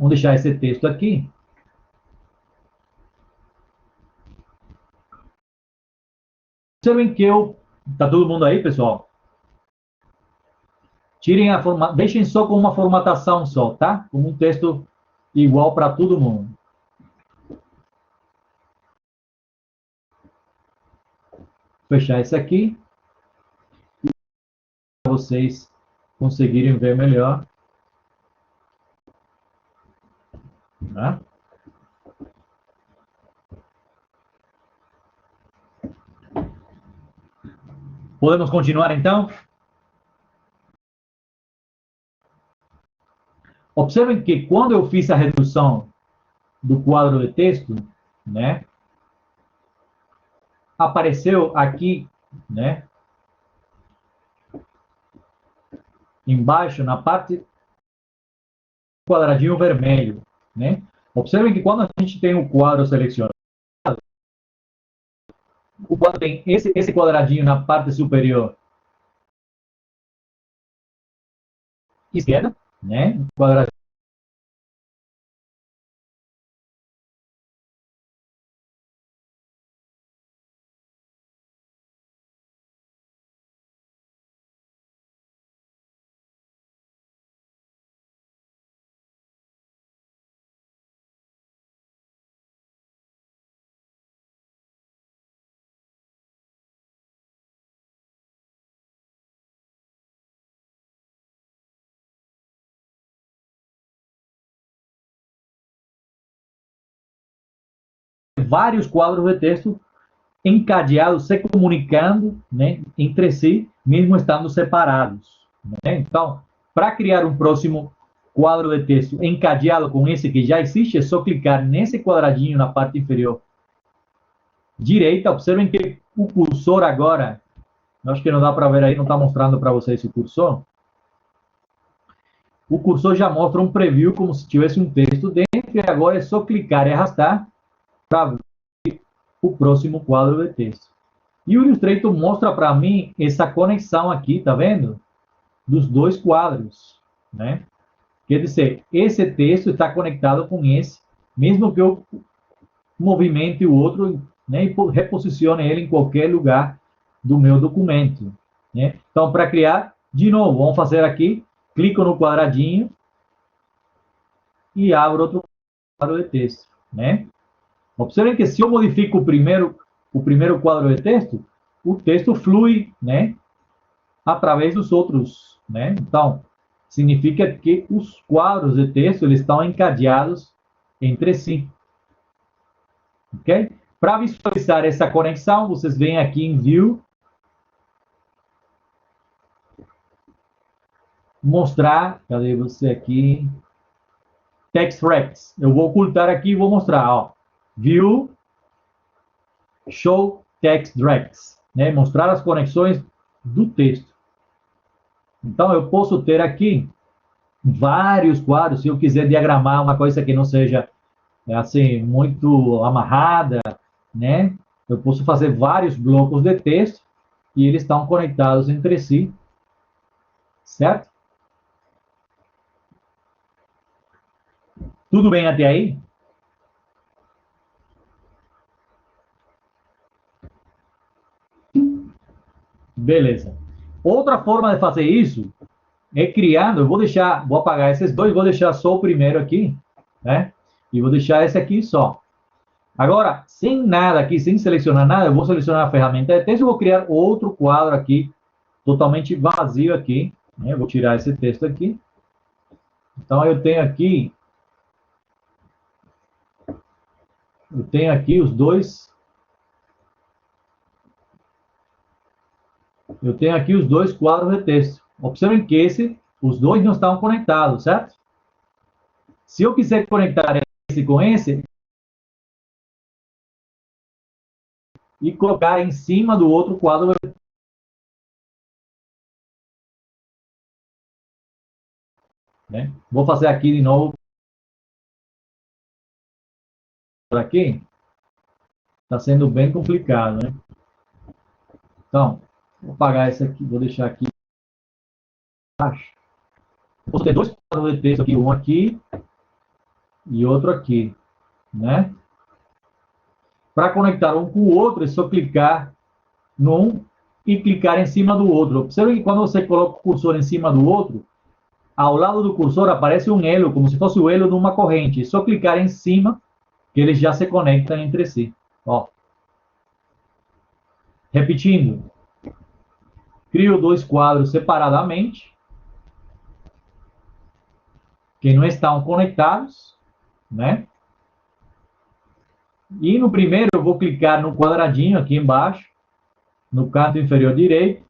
Vamos deixar esse texto aqui. Observem que tá todo mundo aí, pessoal? Tirem deixem só com uma formatação só, tá? Como um texto igual para todo mundo. Fechar esse aqui. Para vocês conseguirem ver melhor. Tá? Podemos continuar então? Observem que quando eu fiz a redução do quadro de texto, né, apareceu aqui, né, embaixo, na parte quadradinho vermelho, né? Observem que quando a gente tem o quadro selecionado, o quadro tem esse quadradinho na parte superior esquerda, né? Quadradinho. Vários quadros de texto encadeados, se comunicando, né, entre si, mesmo estando separados. Né? Então, para criar um próximo quadro de texto encadeado com esse que já existe, é só clicar nesse quadradinho na parte inferior direita. Observem que o cursor agora, acho que não dá para ver aí, não está mostrando para vocês o cursor. O cursor já mostra um preview como se tivesse um texto dentro, e agora é só clicar e arrastar para ver o próximo quadro de texto. E o Illustrator mostra para mim essa conexão aqui, tá vendo? Dos dois quadros, né? Quer dizer, esse texto está conectado com esse, mesmo que eu movimente o outro, né, e reposicione ele em qualquer lugar do meu documento, né? Então, para criar, de novo, vamos fazer aqui, clico no quadradinho e abro outro quadro de texto, né? Observem que se eu modifico o primeiro quadro de texto, o texto flui, né, através dos outros, né? Então, significa que os quadros de texto eles estão encadeados entre si. Ok? Para visualizar essa conexão, vocês vêm aqui em View, mostrar, cadê você aqui? Text Rex. Eu vou ocultar aqui e vou mostrar, ó. View, Show Text Rex, né? Mostrar as conexões do texto. Então, eu posso ter aqui vários quadros, se eu quiser diagramar uma coisa que não seja assim muito amarrada, né? Eu posso fazer vários blocos de texto e eles estão conectados entre si, certo? Tudo bem até aí? Beleza. Outra forma de fazer isso é criando, vou apagar esses dois, vou deixar só o primeiro aqui, né? E vou deixar esse aqui só. Agora, sem nada aqui, sem selecionar nada, eu vou selecionar a ferramenta de texto e vou criar outro quadro aqui, totalmente vazio aqui, né? Vou tirar esse texto aqui. Então, eu tenho aqui os dois. Eu tenho aqui os dois quadros de texto. Observem que os dois não estão conectados, certo? Se eu quiser conectar esse com esse e colocar em cima do outro quadro, né? Vou fazer aqui de novo. Aqui está sendo bem complicado, né? Então, vou apagar esse aqui, vou deixar aqui embaixo. Vou ter dois quadros de texto aqui, um aqui e outro aqui, né? Para conectar um com o outro, é só clicar num e clicar em cima do outro. Observe que quando você coloca o cursor em cima do outro, ao lado do cursor aparece um elo, como se fosse o elo de uma corrente. É só clicar em cima que eles já se conectam entre si. Ó. Repetindo, crio dois quadros separadamente, que não estão conectados, né? E no primeiro eu vou clicar no quadradinho aqui embaixo, no canto inferior direito,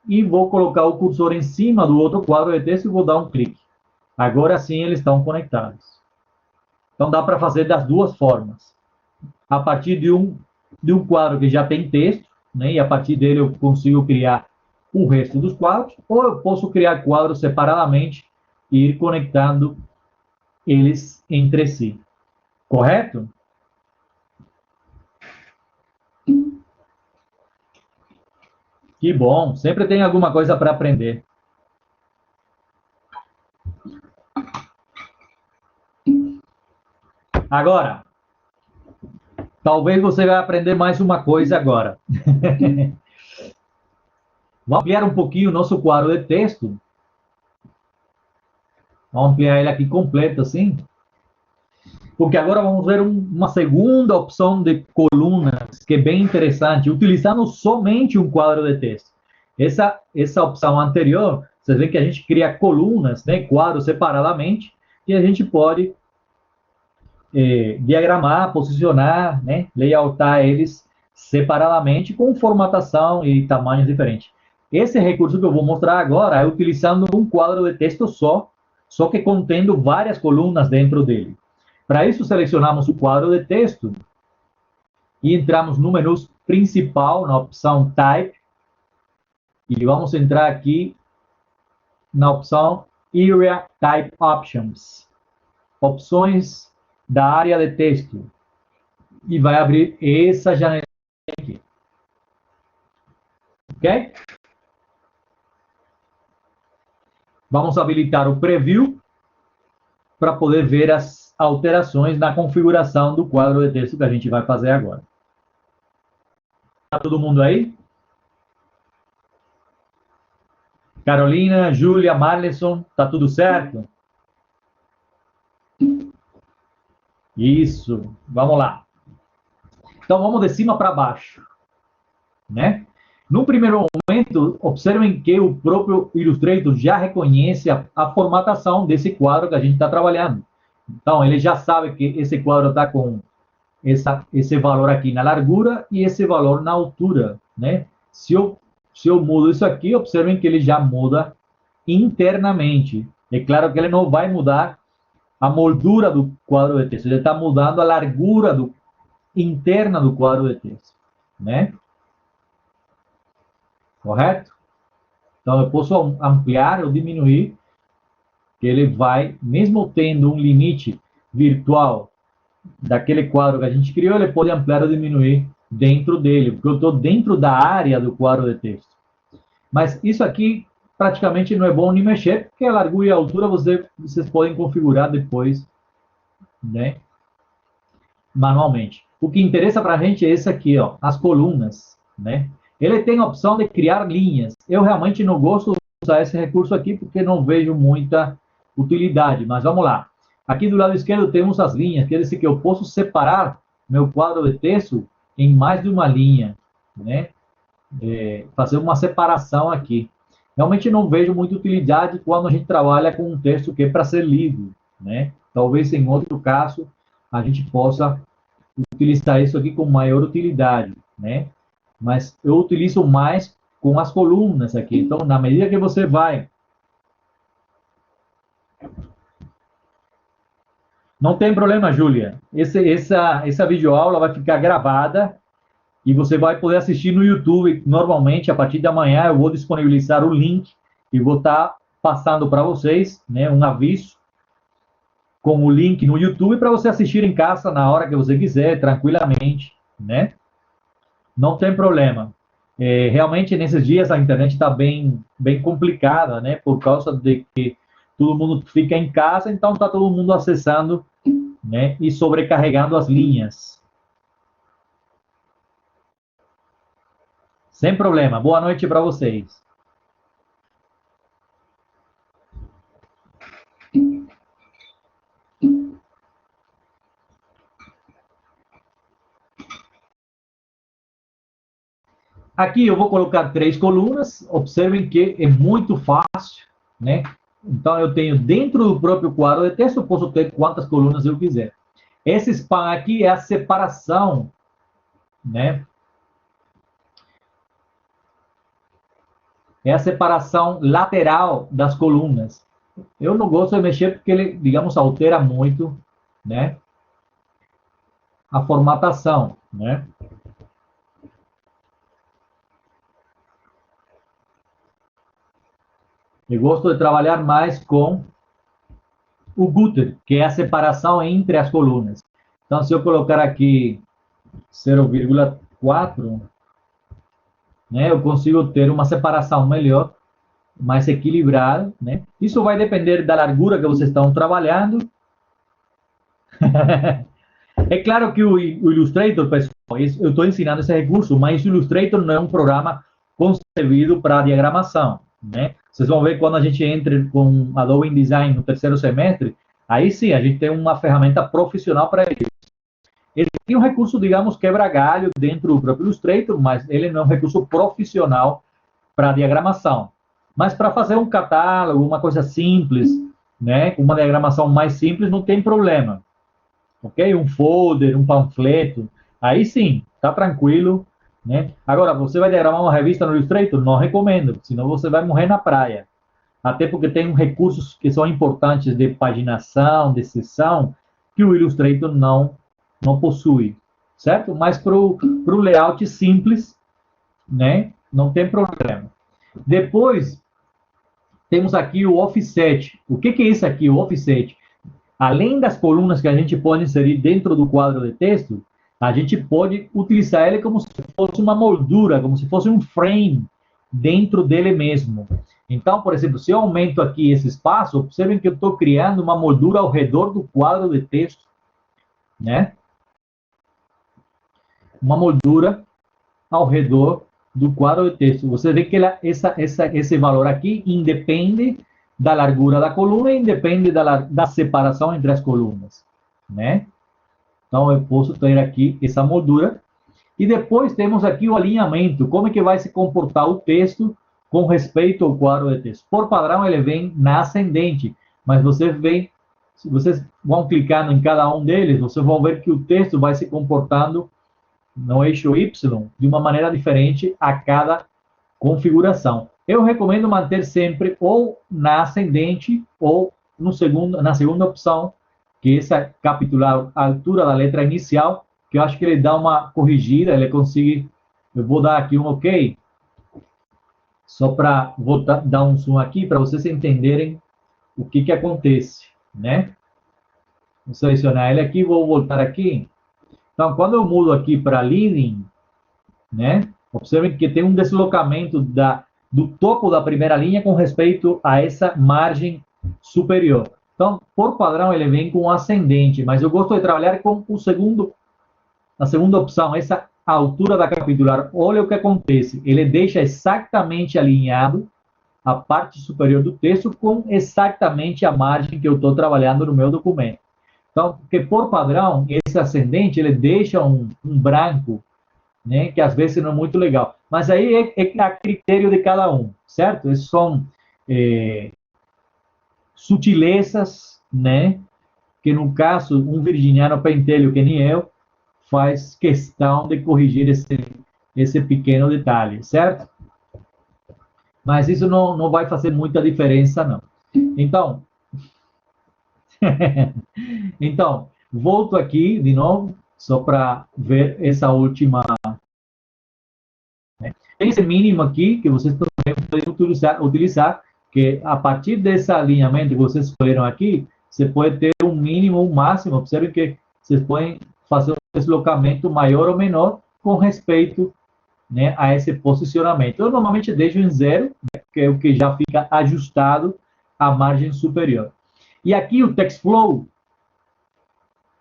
e vou colocar o cursor em cima do outro quadro de texto e vou dar um clique. Agora sim eles estão conectados. Então dá para fazer das duas formas. A partir de um quadro que já tem texto, né, e a partir dele eu consigo criar o resto dos quadros, ou eu posso criar quadros separadamente e ir conectando eles entre si. Correto? Que bom, sempre tem alguma coisa para aprender. Agora, talvez você vai aprender mais uma coisa agora. Vamos ampliar um pouquinho o nosso quadro de texto. Vamos ampliar ele aqui completo, assim. Porque agora vamos ver uma segunda opção de colunas, que é bem interessante, utilizando somente um quadro de texto. Essa opção anterior, você vê que a gente cria colunas, né, quadros separadamente, e a gente pode diagramar, posicionar, né, layoutar eles separadamente com formatação e tamanhos diferentes. Esse recurso que eu vou mostrar agora é utilizando um quadro de texto só que contendo várias colunas dentro dele. Para isso, selecionamos o quadro de texto e entramos no menu principal, na opção Type, e vamos entrar aqui na opção Area Type Options, opções da área de texto, e vai abrir essa janela aqui. Ok? Vamos habilitar o Preview para poder ver as alterações na configuração do quadro de texto que a gente vai fazer agora. Está todo mundo aí? Carolina, Júlia, Marleson, tá tudo certo? Isso, vamos lá. Então, vamos de cima para baixo, né? No primeiro momento, observem que o próprio Illustrator já reconhece a formatação desse quadro que a gente está trabalhando. Então, ele já sabe que esse quadro está com esse valor aqui na largura e esse valor na altura, né? Se eu mudo isso aqui, observem que ele já muda internamente. É claro que ele não vai mudar a moldura do quadro de texto, ele está mudando a largura interna do quadro de texto, né? Correto? Então, eu posso ampliar ou diminuir, que ele vai, mesmo tendo um limite virtual daquele quadro que a gente criou, ele pode ampliar ou diminuir dentro dele, porque eu estou dentro da área do quadro de texto. Mas isso aqui praticamente não é bom nem mexer, porque a largura e a altura vocês podem configurar depois, né, manualmente. O que interessa para a gente é esse aqui, ó, as colunas, né? Ele tem a opção de criar linhas. Eu realmente não gosto de usar esse recurso aqui porque não vejo muita utilidade, mas vamos lá. Aqui do lado esquerdo temos as linhas, quer dizer que eu posso separar meu quadro de texto em mais de uma linha, né? Fazer uma separação aqui. Realmente não vejo muita utilidade quando a gente trabalha com um texto que é para ser lido, né? Talvez em outro caso a gente possa utilizar isso aqui com maior utilidade, né? Mas eu utilizo mais com as colunas aqui. Então, na medida que você vai... Não tem problema, Júlia. Essa videoaula vai ficar gravada e você vai poder assistir no YouTube. Normalmente, a partir de amanhã, eu vou disponibilizar o link e vou estar passando para vocês, né, um aviso com o link no YouTube para você assistir em casa na hora que você quiser, tranquilamente, né? Não tem problema. Realmente, nesses dias, a internet está bem complicada, né? Por causa de que todo mundo fica em casa, então está todo mundo acessando né, e sobrecarregando as linhas. Sem problema. Boa noite para vocês. Aqui eu vou colocar 3 colunas. Observem que é muito fácil, né? Então, eu tenho dentro do próprio quadro de texto, eu posso ter quantas colunas eu quiser. Esse span aqui é a separação, né? É a separação lateral das colunas. Eu não gosto de mexer porque ele, digamos, altera muito, né, a formatação, né? Eu gosto de trabalhar mais com o gutter, que é a separação entre as colunas. Então, se eu colocar aqui 0,4, né, eu consigo ter uma separação melhor, mais equilibrada, né? Isso vai depender da largura que vocês estão trabalhando. É claro que o Illustrator, pessoal, eu estou ensinando esse recurso, mas o Illustrator não é um programa concebido para diagramação, né? Vocês vão ver quando a gente entra com Adobe InDesign no terceiro semestre, aí sim, a gente tem uma ferramenta profissional para isso. Ele tem um recurso, digamos, quebra-galho dentro do próprio Illustrator, mas ele não é um recurso profissional para diagramação. Mas para fazer um catálogo, uma coisa simples, né, uma diagramação mais simples, não tem problema. Ok? Um folder, um panfleto, aí sim, está tranquilo, né? Agora, você vai diagramar uma revista no Illustrator? Não recomendo, senão você vai morrer na praia. Até porque tem recursos que são importantes de paginação, de seção, que o Illustrator não possui, certo? Mas para o layout simples, né, não tem problema. Depois, temos aqui o offset. O que é isso aqui, o offset? Além das colunas que a gente pode inserir dentro do quadro de texto, a gente pode utilizar ele como se fosse uma moldura, como se fosse um frame dentro dele mesmo. Então, por exemplo, se eu aumento aqui esse espaço, observem que eu estou criando uma moldura ao redor do quadro de texto, né? Uma moldura ao redor do quadro de texto. Você vê que esse valor aqui independe da largura da coluna e independe da separação entre as colunas, né? Então, eu posso ter aqui essa moldura. E depois temos aqui o alinhamento. Como é que vai se comportar o texto com respeito ao quadro de texto? Por padrão, ele vem na ascendente. Mas se vocês vão clicando em cada um deles, vocês vão ver que o texto vai se comportando no eixo Y de uma maneira diferente a cada configuração. Eu recomendo manter sempre ou na ascendente ou na segunda opção, que é essa capitular a altura da letra inicial, que eu acho que ele dá uma corrigida, ele consegue. Eu vou dar aqui um OK, só para dar um zoom aqui para vocês entenderem o que acontece, né? Vou selecionar ele aqui, vou voltar aqui. Então, quando eu mudo aqui para leading, né? Observem que tem um deslocamento do topo da primeira linha com respeito a essa margem superior. Então, por padrão, ele vem com ascendente, mas eu gosto de trabalhar com a segunda opção, essa altura da capitular. Olha o que acontece, ele deixa exatamente alinhado a parte superior do texto com exatamente a margem que eu estou trabalhando no meu documento. Então, porque por padrão, esse ascendente, ele deixa um branco, né, que às vezes não é muito legal. Mas aí é a critério de cada um, certo? Essas são sutilezas, né, que no caso, um virginiano pentelho que nem eu, faz questão de corrigir esse pequeno detalhe, certo? Mas isso não vai fazer muita diferença, não. Então, volto aqui de novo, só para ver essa última. Tem esse mínimo aqui, que vocês também podem utilizar, que a partir desse alinhamento que vocês escolheram aqui, você pode ter um mínimo, um máximo. Observe que vocês podem fazer um deslocamento maior ou menor com respeito, né, a esse posicionamento. Eu normalmente deixo em 0, né, que é o que já fica ajustado à margem superior. E aqui o TextFlow,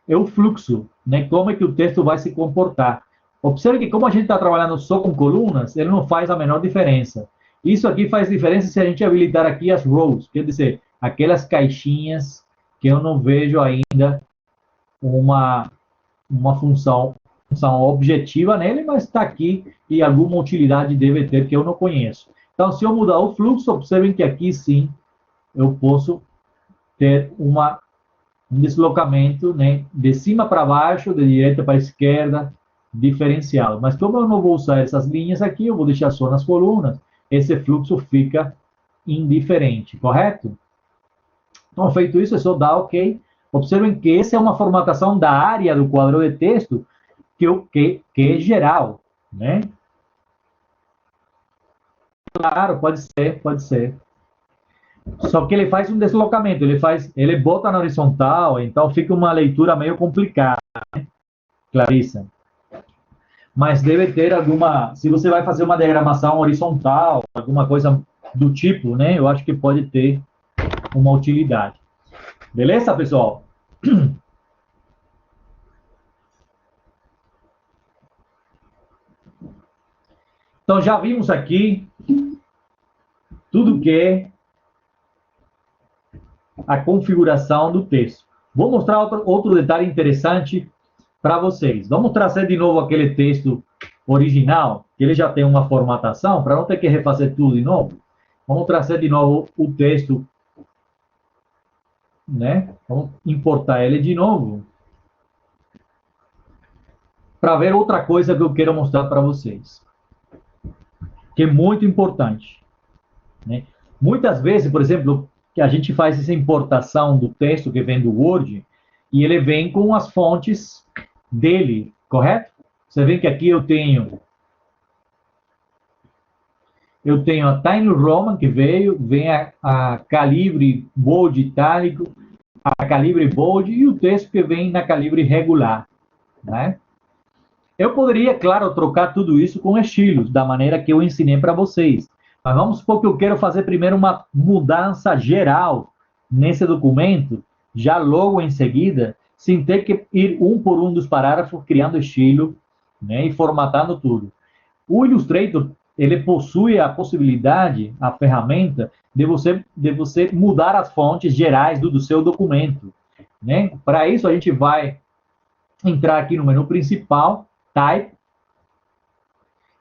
é o fluxo, né? Como é que o texto vai se comportar. Observe que como a gente está trabalhando só com colunas, ele não faz a menor diferença. Isso aqui faz diferença se a gente habilitar aqui as rows, quer dizer, aquelas caixinhas que eu não vejo ainda uma função objetiva nele, mas está aqui e alguma utilidade deve ter que eu não conheço. Então, se eu mudar o fluxo, observem que aqui sim eu posso ter um deslocamento, né, de cima para baixo, de direita para esquerda, diferenciado. Mas como eu não vou usar essas linhas aqui, eu vou deixar só nas colunas, esse fluxo fica indiferente, correto? Então, feito isso, é só dar OK. Observem que essa é uma formatação da área do quadro de texto que é geral, né? Claro, pode ser, pode ser. Só que ele faz um deslocamento, ele bota na horizontal, então fica uma leitura meio complicada, né, Clarissa? Mas deve ter alguma, se você vai fazer uma diagramação horizontal, alguma coisa do tipo, né? Eu acho que pode ter uma utilidade. Beleza, pessoal? Então já vimos aqui tudo que é a configuração do texto. Vou mostrar outro detalhe interessante para vocês. Vamos trazer de novo aquele texto original, que ele já tem uma formatação, para não ter que refazer tudo de novo. Vamos trazer de novo o texto, né? Vamos importar ele de novo, para ver outra coisa que eu quero mostrar para vocês, que é muito importante, né? Muitas vezes, por exemplo, que a gente faz essa importação do texto que vem do Word, e ele vem com as fontes dele, correto? Você vê que aqui eu tenho a Tiny Roman que vem a calibre bold itálico, a calibre bold e o texto que vem na calibre regular, né? Eu poderia, claro, trocar tudo isso com estilos, da maneira que eu ensinei para vocês. Mas vamos supor que eu quero fazer primeiro uma mudança geral nesse documento, já logo em seguida, sem ter que ir um por um dos parágrafos, criando estilo, né, e formatando tudo. O Illustrator, ele possui a possibilidade, a ferramenta, de você mudar as fontes gerais do seu documento, né? Para isso, a gente vai entrar aqui no menu principal, Type,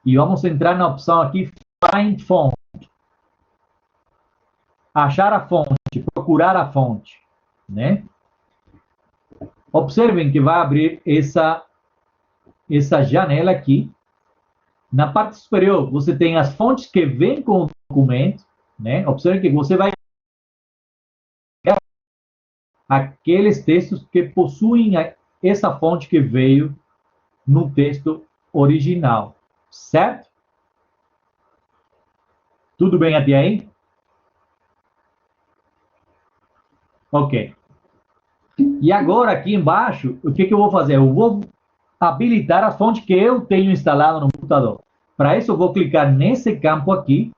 e vamos entrar na opção aqui, Find Font. Achar a fonte, procurar a fonte, né? Observem que vai abrir essa janela aqui. Na parte superior, você tem as fontes que vêm com o documento, né? Observe que você vai aqueles textos que possuem essa fonte que veio no texto original, certo? Tudo bem até aí? Ok. E agora, aqui embaixo, o que eu vou fazer? Eu vou habilitar a fonte que eu tenho instalada no computador. Para isso, eu vou clicar nesse campo aqui,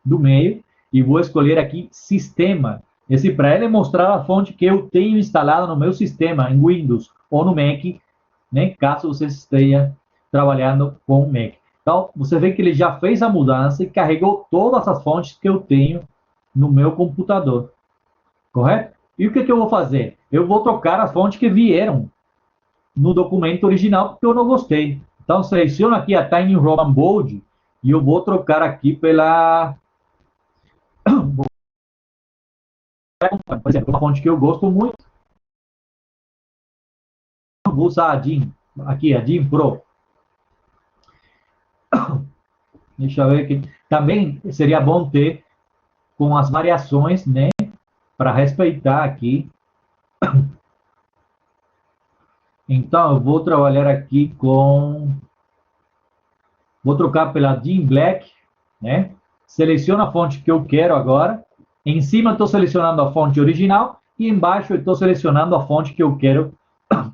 do meio, e vou escolher aqui Sistema. Esse para ele mostrar a fonte que eu tenho instalada no meu sistema, em Windows ou no Mac, né, caso você esteja trabalhando com Mac. Então, você vê que ele já fez a mudança e carregou todas as fontes que eu tenho no meu computador. Correto? E o que eu vou fazer? Eu vou trocar as fontes que vieram no documento original, porque eu não gostei. Então, seleciono aqui a Tiny Roman Bold e eu vou trocar aqui pela... Por exemplo, uma fonte que eu gosto muito. Vou usar a DIN, aqui, a DIN Pro. Deixa eu ver aqui. Também seria bom ter com as variações, né? Para respeitar aqui. Então, eu vou trabalhar aqui com... Vou trocar pela DIN Black, né? Seleciono a fonte que eu quero agora. Em cima, estou selecionando a fonte original. E embaixo, estou selecionando a fonte que eu quero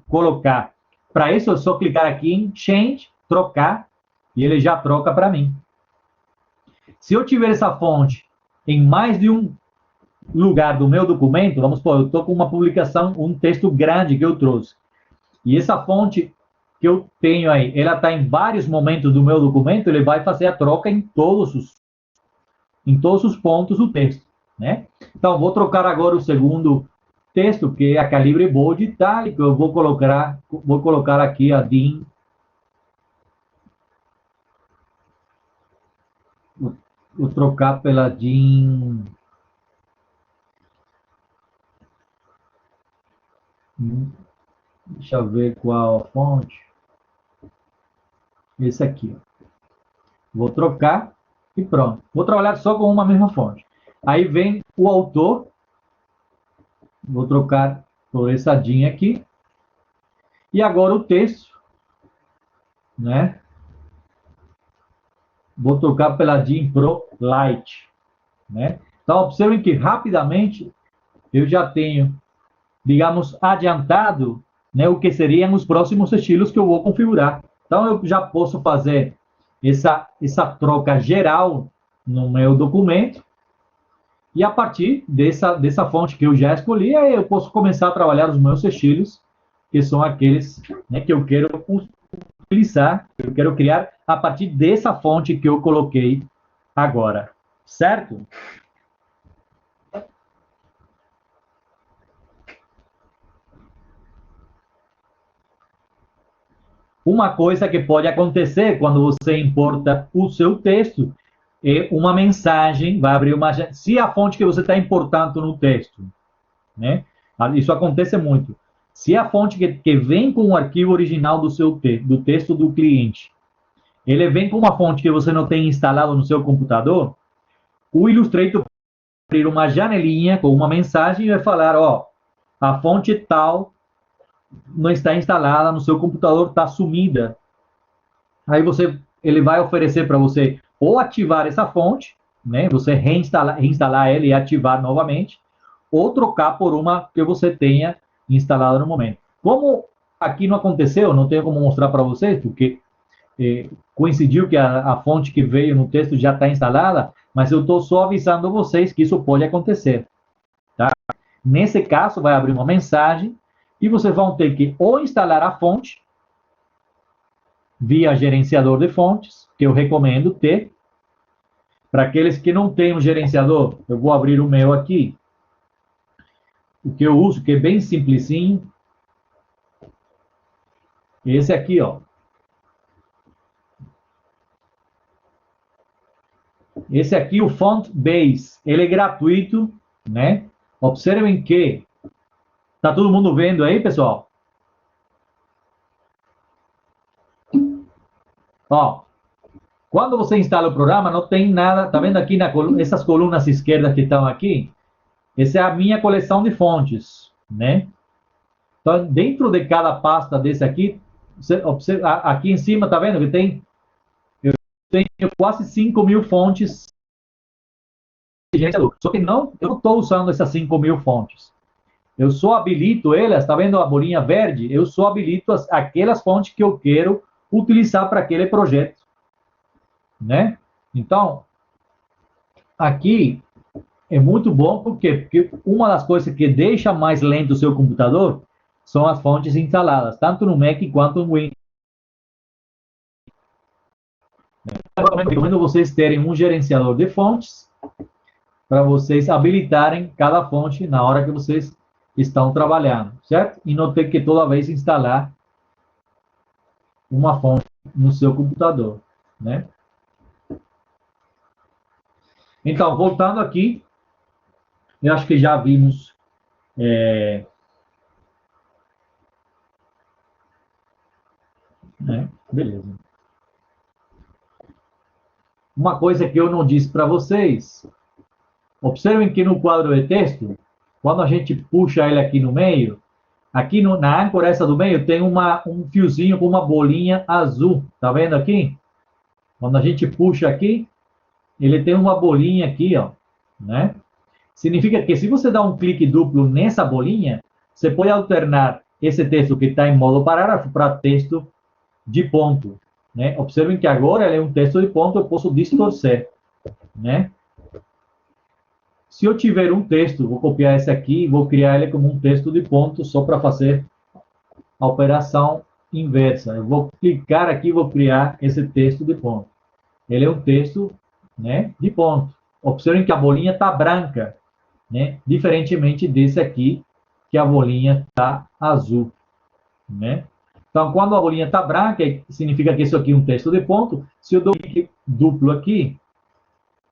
colocar. Para isso, é só clicar aqui em Change, trocar, e ele já troca para mim. Se eu tiver essa fonte em mais de um lugar do meu documento, vamos supor, eu estou com uma publicação, um texto grande que eu trouxe. e essa fonte que eu tenho aí, ela está em vários momentos do meu documento, ele vai fazer a troca em todos os pontos do texto, né? Então, vou trocar agora o segundo texto, que é a calibre bold itálico, eu vou colocar aqui a DIN, vou trocar pela DIN, deixa eu ver qual a fonte, esse aqui, ó. Vou trocar e pronto. Vou trabalhar só com uma mesma fonte. Aí vem o autor, vou trocar por essa DIN aqui, e agora o texto, né? Vou trocar pela DIN Pro Light, né? Então, observem que rapidamente eu já tenho, digamos, adiantado, né, o que seriam os próximos estilos que eu vou configurar. Então, eu já posso fazer essa troca geral no meu documento, e a partir dessa fonte que eu já escolhi, aí eu posso começar a trabalhar os meus estilos, que são aqueles, né, que eu quero utilizar, que eu quero criar a partir dessa fonte que eu coloquei agora, certo? Uma coisa que pode acontecer quando você importa o seu texto é uma mensagem, vai abrir uma... Se a fonte que você está importando no texto, né? Isso acontece muito. Se a fonte que vem com o arquivo original do texto do cliente, ele vem com uma fonte que você não tem instalado no seu computador, o Illustrator vai abrir uma janelinha com uma mensagem e vai falar, ó, a fonte tal não está instalada no seu computador, está sumida. Aí ele vai oferecer para você ou ativar essa fonte, né? Você reinstalar ela e ativar novamente, ou trocar por uma que você tenha instalada no momento. Como aqui não aconteceu, não tenho como mostrar para vocês, porque coincidiu que a fonte que veio no texto já está instalada, mas eu estou só avisando vocês que isso pode acontecer. Tá? Nesse caso, vai abrir uma mensagem e vocês vão ter que ou instalar a fonte via gerenciador de fontes, que eu recomendo ter. Para aqueles que não têm um gerenciador, eu vou abrir o meu aqui. O que eu uso, que é bem simplesinho. Esse aqui, ó. Esse aqui, o Font Base, ele é gratuito, né? Observem que tá todo mundo vendo aí, pessoal? Ó, quando você instala o programa, não tem nada, tá vendo aqui essas colunas esquerdas que estão aqui? Essa é a minha coleção de fontes, né? Então, dentro de cada pasta desse aqui, você observa, aqui em cima, tá vendo que eu tenho quase 5.000 fontes. Só que não, eu não estou usando essas 5.000 fontes. Eu só habilito elas, tá vendo a bolinha verde? Eu só habilito aquelas fontes que eu quero utilizar para aquele projeto, né? Então, aqui é muito bom porque uma das coisas que deixa mais lento o seu computador são as fontes instaladas, tanto no Mac quanto no Windows. Eu recomendo vocês terem um gerenciador de fontes para vocês habilitarem cada fonte na hora que vocês estão trabalhando, certo? E não ter que toda vez instalar uma fonte no seu computador, né? Então, voltando aqui, eu acho que já vimos né? Beleza. Uma coisa que eu não disse para vocês, observem que no quadro de texto, quando a gente puxa ele aqui no meio, aqui na âncora essa do meio tem um fiozinho com uma bolinha azul, tá vendo aqui? Quando a gente puxa aqui, ele tem uma bolinha aqui, ó, né? Significa que se você dá um clique duplo nessa bolinha, você pode alternar esse texto que está em modo parágrafo para texto de ponto, né? Observem que agora ele é um texto de ponto, eu posso distorcer, né? Se eu tiver um texto, vou copiar esse aqui e vou criar ele como um texto de ponto só para fazer a operação inversa. Eu vou clicar aqui e vou criar esse texto de ponto. Ele é um texto, né, de ponto. Observem que a bolinha está branca, né, diferentemente desse aqui, que a bolinha está azul, né? Então, quando a bolinha está branca, significa que isso aqui é um texto de ponto. Se eu dou clique duplo aqui,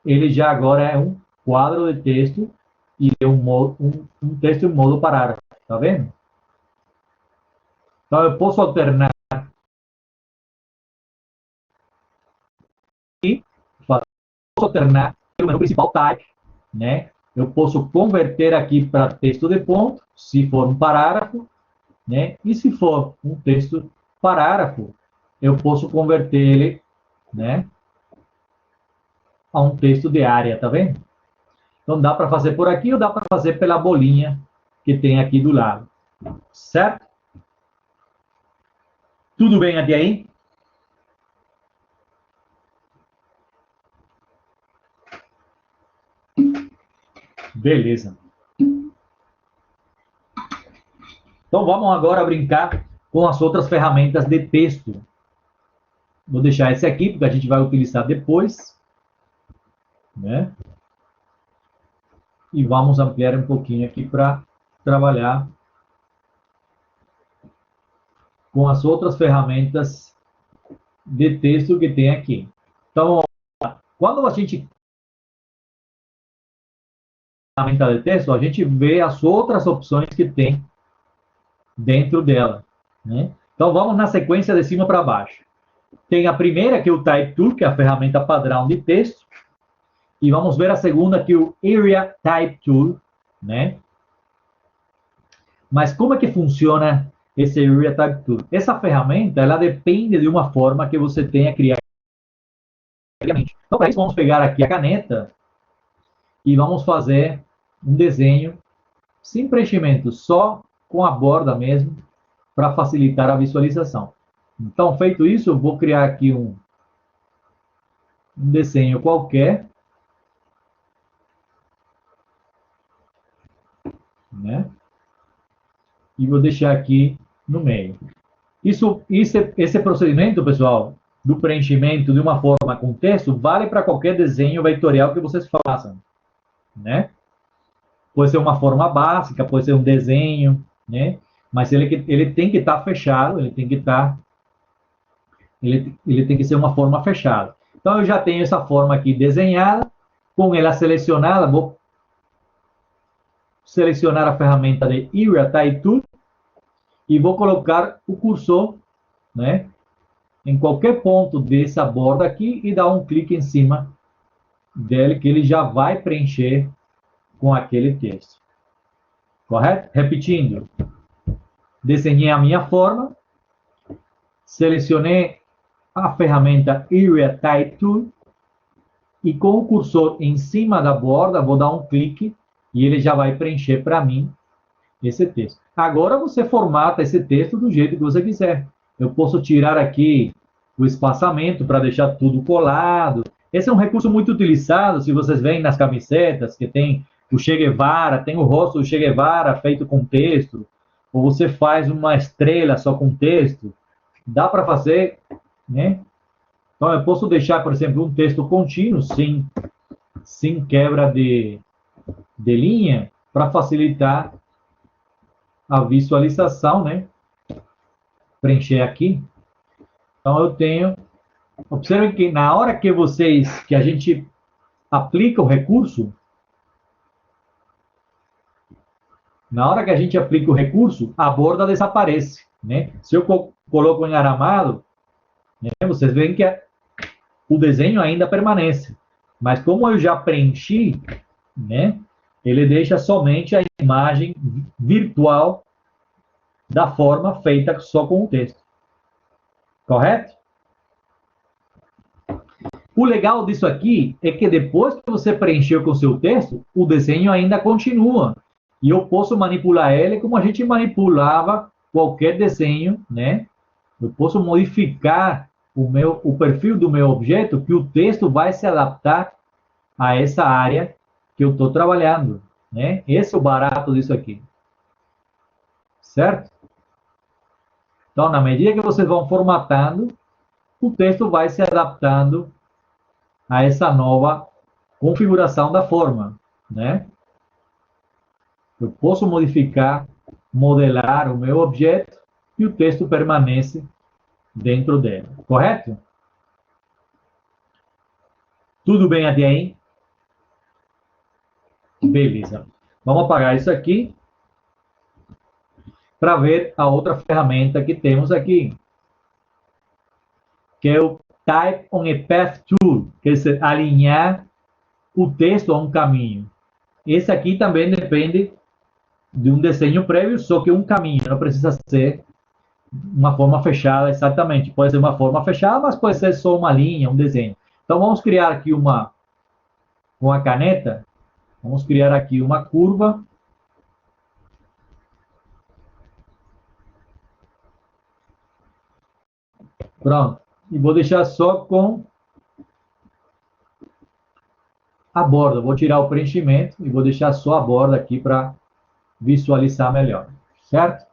ele já agora é um quadro de texto e é um texto em modo parágrafo. Tá vendo? Então, eu posso alternar aqui, posso alternar o menu principal Type, né? Eu posso converter aqui para texto de ponto, se for um parágrafo, né? E se for um texto parágrafo, eu posso converter ele, né, a um texto de área, tá vendo? Então dá para fazer por aqui ou dá para fazer pela bolinha que tem aqui do lado, certo? Tudo bem até aí? Beleza. Então vamos agora brincar com as outras ferramentas de texto. Vou deixar esse aqui, porque a gente vai utilizar depois, né? E vamos ampliar um pouquinho aqui para trabalhar com as outras ferramentas de texto que tem aqui. Então, quando a gente ferramenta de texto, a gente vê as outras opções que tem dentro dela, né? Então, vamos na sequência de cima para baixo. Tem a primeira, que é o Type Tool, que é a ferramenta padrão de texto. E vamos ver a segunda, que é o Area Type Tool, né? Mas como é que funciona esse Area Type Tool? Essa ferramenta, ela depende de uma forma que você tenha criado. Então, para isso, vamos pegar aqui a caneta e vamos fazer um desenho sem preenchimento, só com a borda mesmo, para facilitar a visualização. Então, feito isso, eu vou criar aqui um desenho qualquer, né? E vou deixar aqui no meio. Esse procedimento, pessoal, do preenchimento de uma forma com texto, vale para qualquer desenho vetorial que vocês façam, né? Pode ser uma forma básica, pode ser um desenho, né? Mas ele tem que estar fechado, ele tem que ser uma forma fechada. Então, eu já tenho essa forma aqui desenhada, com ela selecionada, vou selecionar a ferramenta de Area Type Tool e vou colocar o cursor, né, em qualquer ponto dessa borda aqui e dar um clique em cima dele, que ele já vai preencher com aquele texto. Correto? Repetindo, desenhei a minha forma, selecionei a ferramenta Area Type Tool e com o cursor em cima da borda, vou dar um clique e ele já vai preencher para mim esse texto. Agora você formata esse texto do jeito que você quiser. Eu posso tirar aqui o espaçamento para deixar tudo colado. Esse é um recurso muito utilizado, se vocês veem nas camisetas, que tem o Che Guevara, tem o rosto do Che Guevara feito com texto, ou você faz uma estrela só com texto. Dá para fazer, né? Então, eu posso deixar, por exemplo, um texto contínuo, sem quebra de linha, para facilitar a visualização, né? Preencher aqui. Então, eu tenho... Observem que na hora que a gente aplica o recurso, a borda desaparece, né? Se eu coloco em aramado, né, vocês veem que o desenho ainda permanece. Mas como eu já preenchi, né, ele deixa somente a imagem virtual da forma feita só com o texto. Correto? O legal disso aqui é que depois que você preencheu com o seu texto, o desenho ainda continua. E eu posso manipular ele como a gente manipulava qualquer desenho, né? Eu posso modificar o perfil do meu objeto, que o texto vai se adaptar a essa área que eu estou trabalhando, né? Esse é o barato disso aqui. Certo? Então, na medida que vocês vão formatando, o texto vai se adaptando a essa nova configuração da forma, né? Eu posso modificar, modelar o meu objeto e o texto permanece dentro dele, correto? Tudo bem até aí? Beleza. Vamos apagar isso aqui para ver a outra ferramenta que temos aqui, que é o Type on a Path Tool, que é alinhar o texto a um caminho. Esse aqui também depende de um desenho prévio, só que um caminho, não precisa ser uma forma fechada exatamente. Pode ser uma forma fechada, mas pode ser só uma linha, um desenho. Então vamos criar aqui com a caneta, vamos criar aqui uma curva. Pronto. E vou deixar só com a borda. Vou tirar o preenchimento e vou deixar só a borda aqui para visualizar melhor. Certo?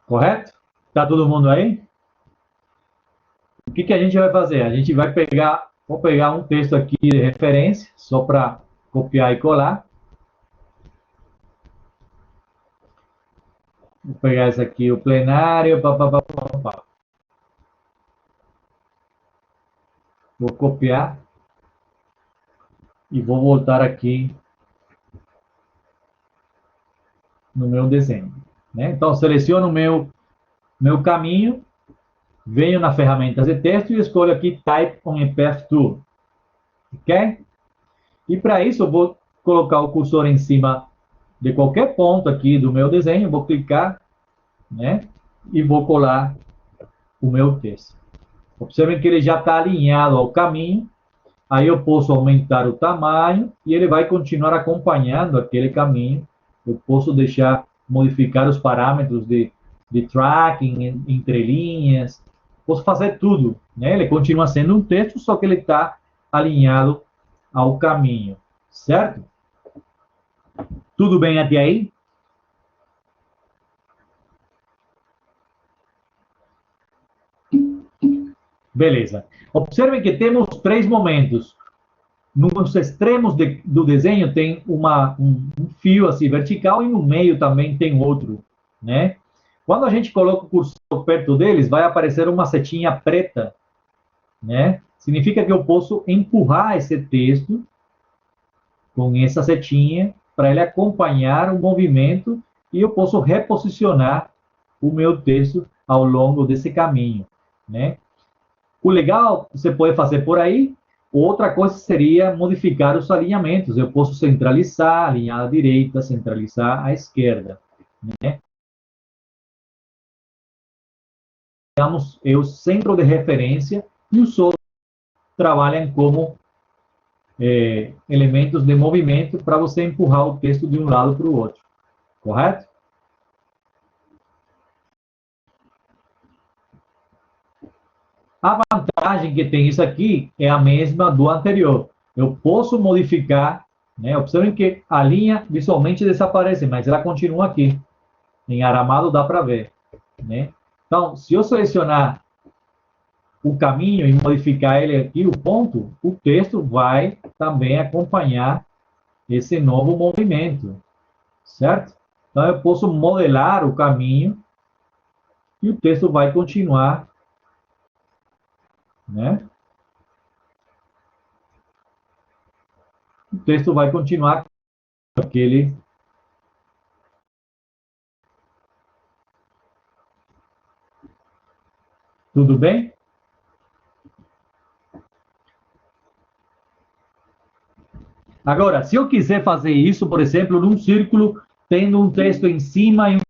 Correto? Tá todo mundo aí? O que a gente vai fazer? A gente vai pegar, vou pegar um texto aqui de referência, só para copiar e colar. Vou pegar esse aqui, o plenário. Vou copiar e vou voltar aqui no meu desenho. Né? Então, seleciono o meu caminho, venho na ferramenta de texto e escolho aqui Type on a Path Tool. Ok? E para isso, eu vou colocar o cursor em cima de qualquer ponto aqui do meu desenho, vou clicar, né? E vou colar o meu texto. Observem que ele já está alinhado ao caminho. Aí eu posso aumentar o tamanho e ele vai continuar acompanhando aquele caminho. Eu posso deixar, modificar os parâmetros de tracking, entre linhas. Posso fazer tudo. Né? Ele continua sendo um texto, só que ele está alinhado ao caminho. Certo? Tudo bem até aí? Beleza. Observem que temos três momentos. Nos extremos do desenho tem um fio assim vertical e no meio também tem outro, né? Quando a gente coloca o cursor perto deles, vai aparecer uma setinha preta, né? Significa que eu posso empurrar esse texto com essa setinha para ele acompanhar o movimento e eu posso reposicionar o meu texto ao longo desse caminho, né? O legal você pode fazer por aí. Outra coisa seria modificar os alinhamentos. Eu posso centralizar, alinhar à direita, centralizar à esquerda. Né? Digamos, é o centro de referência e os outros trabalham como elementos de movimento para você empurrar o texto de um lado para o outro. Correto? A vantagem que tem isso aqui é a mesma do anterior. Eu posso modificar, né? Observem que a linha visualmente desaparece, mas ela continua aqui. Em aramado dá para ver, né? Então, se eu selecionar o caminho e modificar ele aqui, o ponto, o texto vai também acompanhar esse novo movimento, certo? Então, eu posso modelar o caminho e o texto vai continuar, né? O texto vai continuar com aquele. Tudo bem? Agora, se eu quiser fazer isso, por exemplo, num círculo, tendo um texto em cima e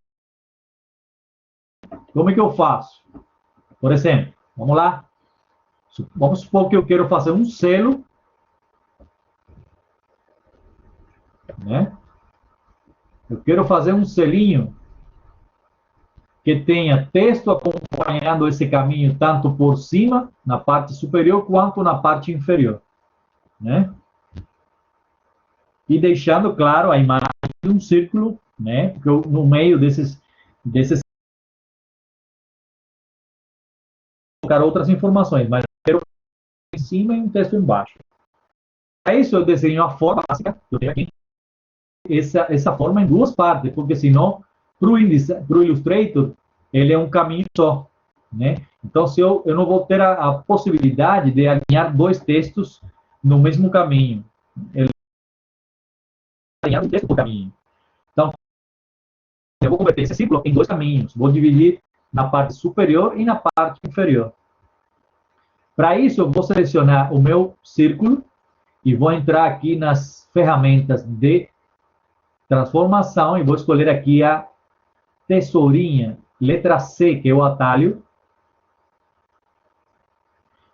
como é que eu faço? Por exemplo, vamos lá. Vamos supor que eu quero fazer um selo né? Eu quero fazer um selinho que tenha texto acompanhando esse caminho tanto por cima, na parte superior, quanto na parte inferior, né? E deixando claro a imagem de um círculo, né? Porque no meio desses colocar outras informações, mas eu quero em cima e um texto embaixo. Para isso eu desenho a forma básica, eu tenho aqui essa forma em duas partes, porque senão para o Illustrator ele é um caminho só, né? Então se eu não vou ter a possibilidade de alinhar dois textos no mesmo caminho, ele alinhar um texto por caminho. Então eu vou converter esse ciclo em dois caminhos, vou dividir na parte superior e na parte inferior. Para isso eu vou selecionar o meu círculo e vou entrar aqui nas ferramentas de transformação e vou escolher aqui a tesourinha, letra C, que é o atalho.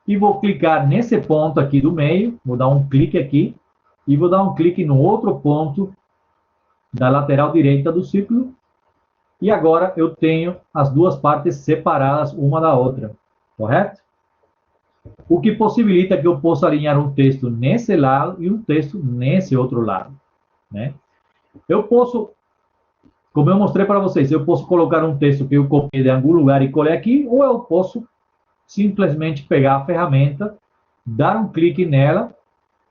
E vou clicar nesse ponto aqui do meio, vou dar um clique aqui, e vou dar um clique no outro ponto da lateral direita do círculo. E agora eu tenho as duas partes separadas uma da outra, correto? O que possibilita que eu possa alinhar um texto nesse lado e um texto nesse outro lado, né? Eu posso, como eu mostrei para vocês, eu posso colocar um texto que eu copiei de algum lugar e colei aqui, ou eu posso simplesmente pegar a ferramenta, dar um clique nela,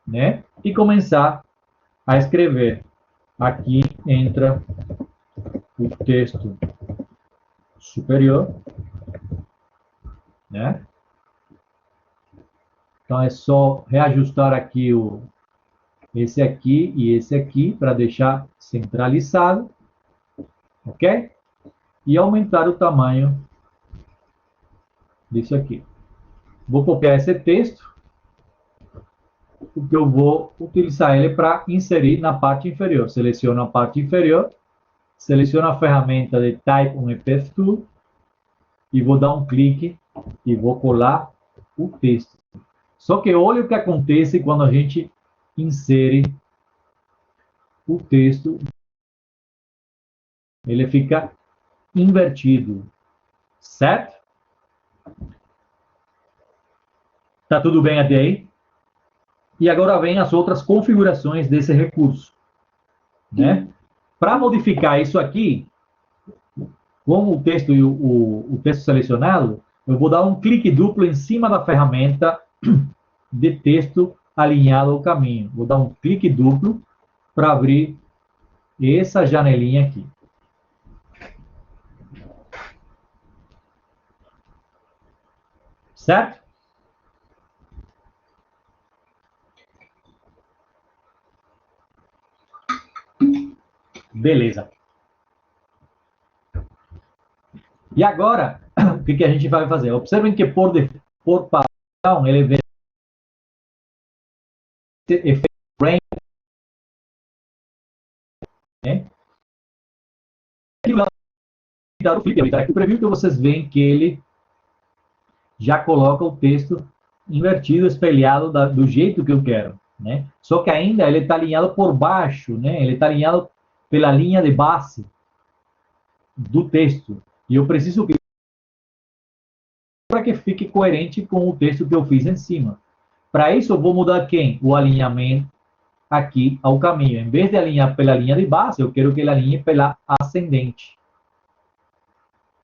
né, e começar a escrever. Aqui entra o texto superior, né? Então é só reajustar aqui esse aqui e esse aqui para deixar centralizado, ok? E aumentar o tamanho disso aqui. Vou copiar esse texto, porque eu vou utilizar ele para inserir na parte inferior. Seleciono a parte inferior, seleciono a ferramenta de Type on Path Tool e vou dar um clique e vou colar o texto. Só que olha o que acontece quando a gente insere o texto. Ele fica invertido, certo? Tá tudo bem até aí? E agora vem as outras configurações desse recurso, né? Para modificar isso aqui, com o texto e o texto selecionado, eu vou dar um clique duplo em cima da ferramenta de texto alinhado ao caminho. Vou dar um clique duplo para abrir essa janelinha aqui. Certo? Beleza. E agora, o que a gente vai fazer? Observem que por padrão ele vem efeito rain, né? Dar o clique, aqui o preview que vocês veem que ele já coloca o texto invertido, espelhado do jeito que eu quero, né? Só que ainda ele está alinhado por baixo, né? Ele está alinhado pela linha de base do texto. E eu preciso que para que fique coerente com o texto que eu fiz em cima. Para isso eu vou mudar quem? O alinhamento aqui ao caminho. Em vez de alinhar pela linha de base, eu quero que ele alinhe pela ascendente.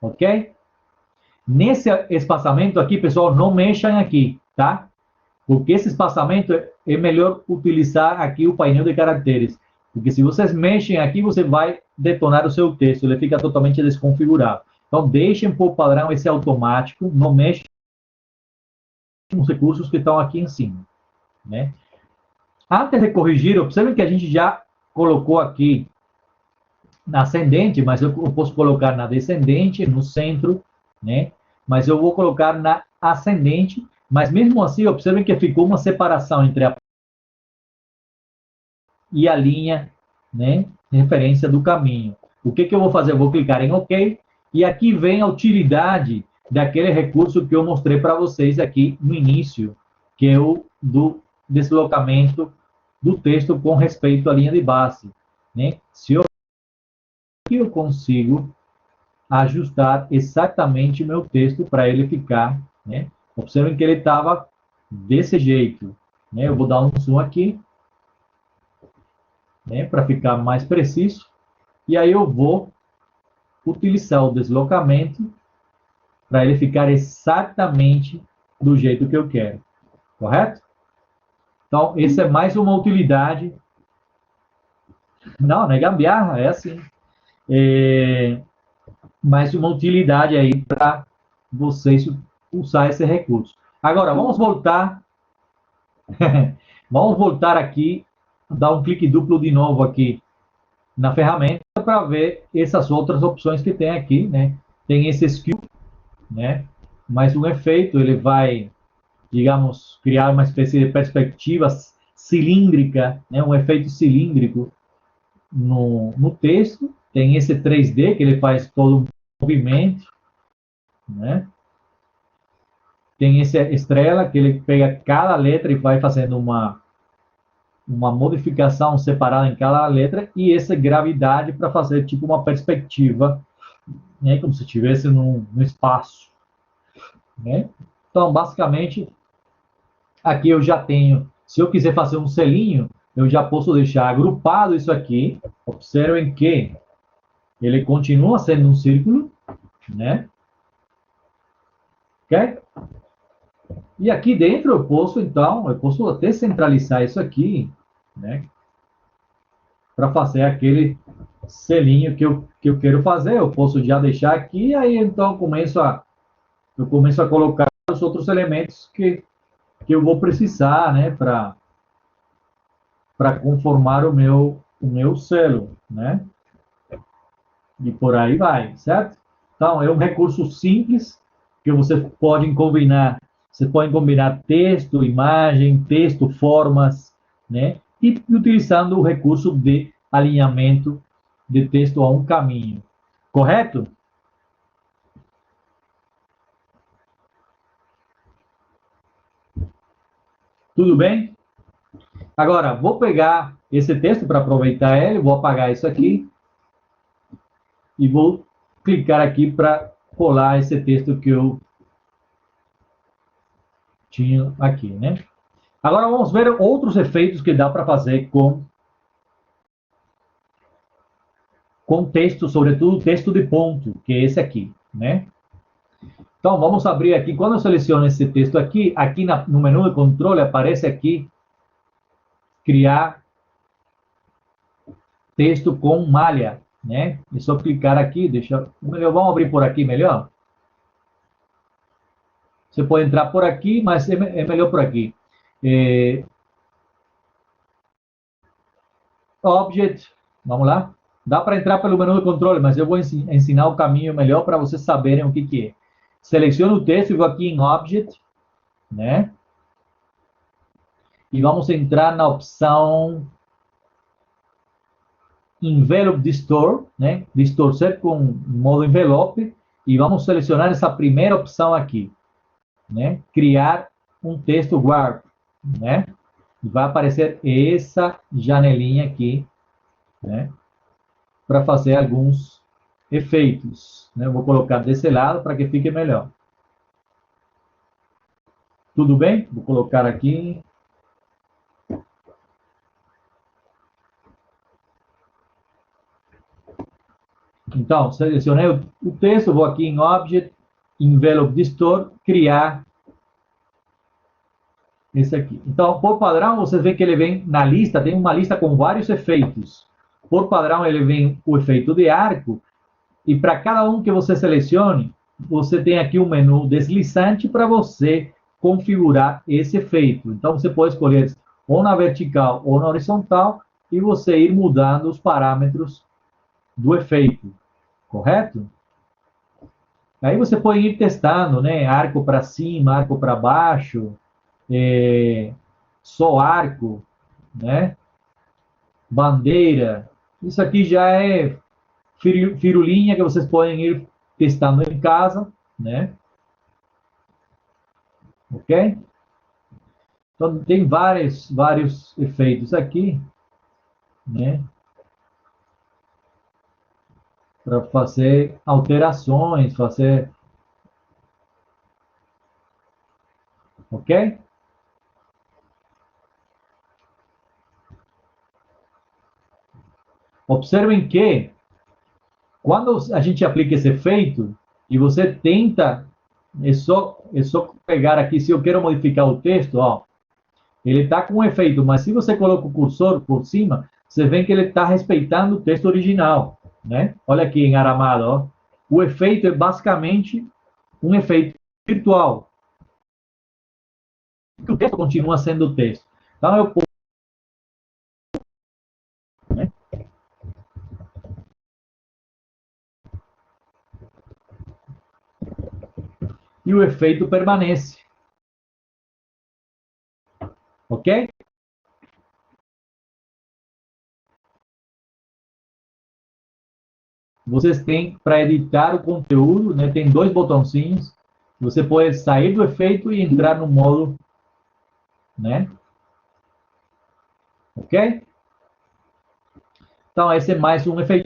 Ok? Nesse espaçamento aqui, pessoal, não mexam aqui, tá? Porque esse espaçamento é melhor utilizar aqui o painel de caracteres. Porque se vocês mexem aqui, você vai detonar o seu texto, ele fica totalmente desconfigurado. Então, deixem por padrão esse automático, não mexem nos recursos que estão aqui em cima, né? Antes de corrigir, observem que a gente já colocou aqui na ascendente, mas eu posso colocar na descendente, no centro, né? Mas eu vou colocar na ascendente, mas mesmo assim, observem que ficou uma separação entre a e a linha, né, referência do caminho. O que eu vou fazer? Eu vou clicar em OK, e aqui vem a utilidade daquele recurso que eu mostrei para vocês aqui no início, que é o do deslocamento do texto com respeito à linha de base, né? Se eu consigo ajustar exatamente o meu texto para ele ficar, né? Observem que ele estava desse jeito, né? Eu vou dar um zoom aqui, né? Para ficar mais preciso. E aí eu vou utilizar o deslocamento para ele ficar exatamente do jeito que eu quero, correto? Então, essa é mais uma utilidade. Não é gambiarra, é assim. É mais uma utilidade aí para vocês usar esse recurso. Agora, vamos voltar. Vamos voltar aqui, dar um clique duplo de novo aqui na ferramenta para ver essas outras opções que tem aqui, né? Tem esse skill, né? Mais um efeito, ele vai, digamos, criar uma espécie de perspectiva cilíndrica, né? Um efeito cilíndrico no texto. Tem esse 3D, que ele faz todo um movimento, né? Tem esse estrela, que ele pega cada letra e vai fazendo uma modificação separada em cada letra, e essa gravidade para fazer tipo uma perspectiva, né? Como se estivesse no espaço, né? Então, basicamente, aqui eu já tenho, se eu quiser fazer um selinho, eu já posso deixar agrupado isso aqui. Observem que ele continua sendo um círculo, né? Ok? E aqui dentro eu posso, então, eu posso até centralizar isso aqui, né? Para fazer aquele selinho que eu quero fazer. Eu posso já deixar aqui, aí então eu começo a colocar os outros elementos que eu vou precisar, né? Para conformar o meu selo, né? E por aí vai, certo? Então, é um recurso simples que você pode combinar. Você pode combinar texto, imagem, texto, formas, né? E utilizando o recurso de alinhamento de texto a um caminho. Correto? Tudo bem? Agora, vou pegar esse texto para aproveitar ele, vou apagar isso aqui e vou clicar aqui para colar esse texto que eu tinha aqui, né? Agora vamos ver outros efeitos que dá para fazer com texto, sobretudo texto de ponto, que é esse aqui, né? Então vamos abrir aqui, quando eu seleciono esse texto aqui, no menu de controle aparece aqui, criar texto com malha, né? É só clicar aqui, vamos abrir por aqui melhor. Você pode entrar por aqui, mas é melhor por aqui. Object, vamos lá. Dá para entrar pelo menu de controle, mas eu vou ensinar o caminho melhor para vocês saberem o que é. Seleciono o texto e vou aqui em Object, né? E vamos entrar na opção Envelope Distort, né? Distorcer com modo envelope. E vamos selecionar essa primeira opção aqui, né? Criar um texto Warp, né? E vai aparecer essa janelinha aqui, né? Para fazer alguns efeitos, né? Eu vou colocar desse lado para que fique melhor. Tudo bem? Vou colocar aqui. Então, selecionei o texto, vou aqui em Object, Envelope Distort, criar esse aqui. Então, por padrão, você vê que ele vem na lista, tem uma lista com vários efeitos. Por padrão, ele vem o efeito de arco, e para cada um que você selecione, você tem aqui um menu deslizante para você configurar esse efeito. Então, você pode escolher ou na vertical ou na horizontal, e você ir mudando os parâmetros do efeito, correto? Aí você pode ir testando, né? Arco para cima, arco para baixo, só arco, né? Bandeira. Isso aqui já é firulinha que vocês podem ir testando em casa, né? Ok? Então, tem vários efeitos aqui, né? Para fazer alterações, ok? Observem que quando a gente aplica esse efeito e você tenta, é só pegar aqui, se eu quero modificar o texto, ó, ele está com um efeito, mas se você coloca o cursor por cima, você vê que ele está respeitando o texto original, né? Olha aqui em aramado, ó. O efeito é basicamente um efeito virtual, que o texto continua sendo o texto. Então eu posso, né? E o efeito permanece, ok? Vocês têm para editar o conteúdo, né? Tem dois botãozinhos. Você pode sair do efeito e entrar no modo, né? Ok? Então esse é mais um efeito.